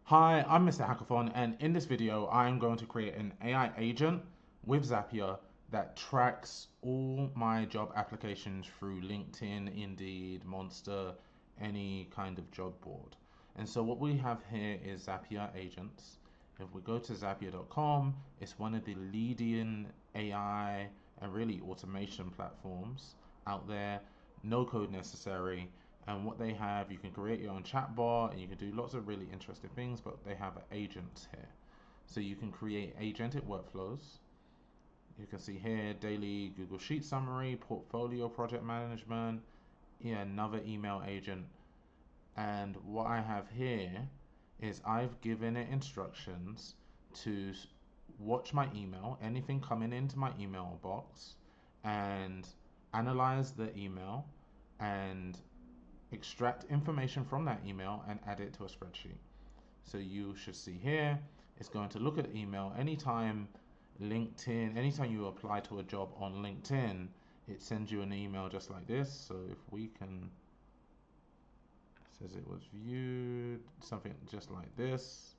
Hi, I'm Mr. Hackathon, and in this video, I'm going to create an AI agent with Zapier that tracks all my job applications through LinkedIn, Indeed, Monster, any kind of job board. And so what we have here is Zapier Agents. If we go to Zapier.com, it's one of the leading AI and really automation platforms out there. No code necessary, and what they have, you can create your own chatbot and you can do lots of really interesting things, but they have agents here. So you can create agentic workflows. You can see here daily Google Sheet summary, portfolio project management, yeah, another email agent. And what I have here is I've given it instructions to watch my email, anything coming into my email box, and analyze the email and extract information from that email and add it to a spreadsheet. So you should see here, it's going to look at the email anytime anytime you apply to a job on LinkedIn, it sends you an email just like this. So if we can, it says it was viewed, something just like this.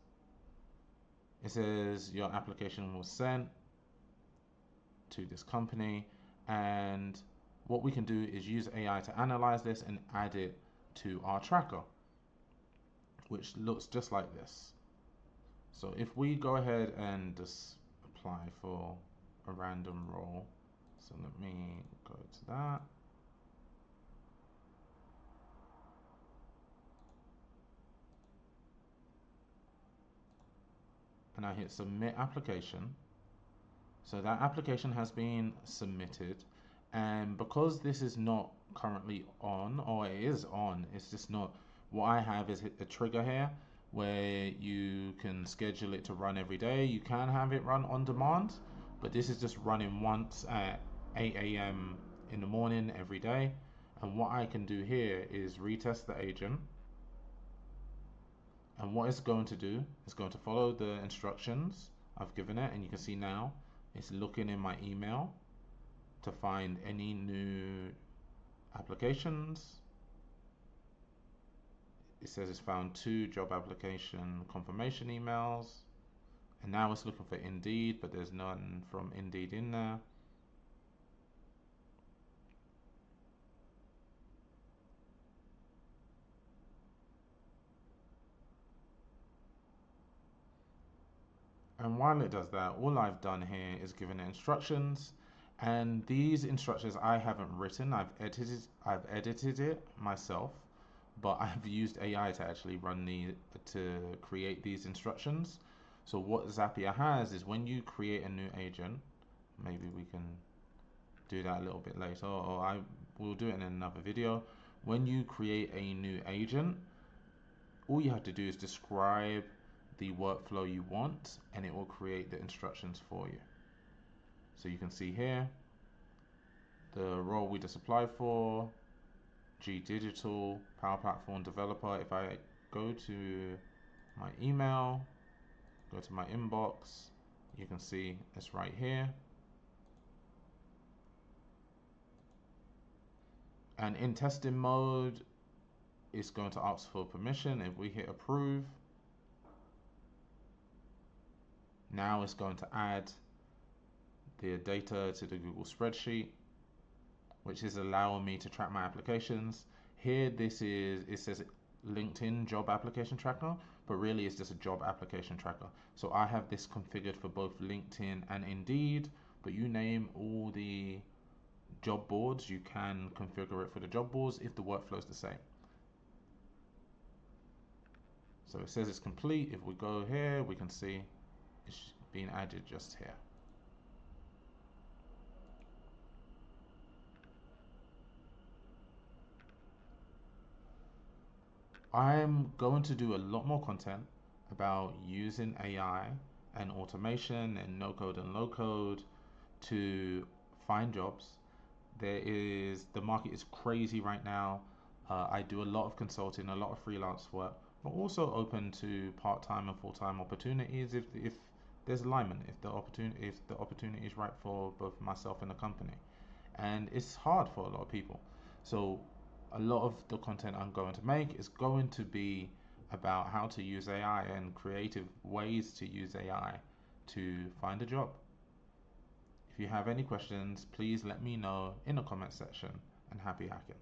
It says your application was sent to this company, and what we can do is use AI to analyze this and add it to our tracker, which looks just like this. So if we go ahead and just apply for a random role, so let me go to that. And I hit submit application. So that application has been submitted. And because this is not currently on, or it is on, it's just not, what I have is a trigger here where you can schedule it to run every day. You can have it run on demand, but this is just running once at 8 a.m. in the morning every day. And what I can do here is retest the agent. And what it's going to do is going to follow the instructions I've given it. And you can see now it's looking in my email to find any new applications. It says it's found 2 job application confirmation emails, and now it's looking for Indeed, but there's none from Indeed in there. And while it does that, all I've done here is given it instructions, and these instructions I haven't written. I've edited it myself, but I've used AI to actually to create these instructions. So what Zapier has is when you create a new agent, maybe we can do that a little bit later, or I will do it in another video. When you create a new agent, all you have to do is describe the workflow you want, and it will create the instructions for you. So you can see here the role we just applied for, G Digital, Power Platform Developer. If I go to my email, go to my inbox, you can see it's right here. And in testing mode, it's going to ask for permission. If we hit approve, now it's going to add the data to the Google spreadsheet, which is allowing me to track my applications. Here, it says LinkedIn job application tracker, but really it's just a job application tracker. So I have this configured for both LinkedIn and Indeed, but you name all the job boards, you can configure it for the job boards if the workflow is the same. So it says it's complete. If we go here, we can see it's being added just here. I'm going to do a lot more content about using AI and automation and no code and low code to find jobs. The market is crazy right now. I do a lot of consulting, a lot of freelance work, but also open to part-time and full-time opportunities if there's alignment, if the opportunity is right for both myself and the company. And it's hard for a lot of people. So a lot of the content I'm going to make is going to be about how to use AI and creative ways to use AI to find a job. If you have any questions, please let me know in the comment section, and happy hacking.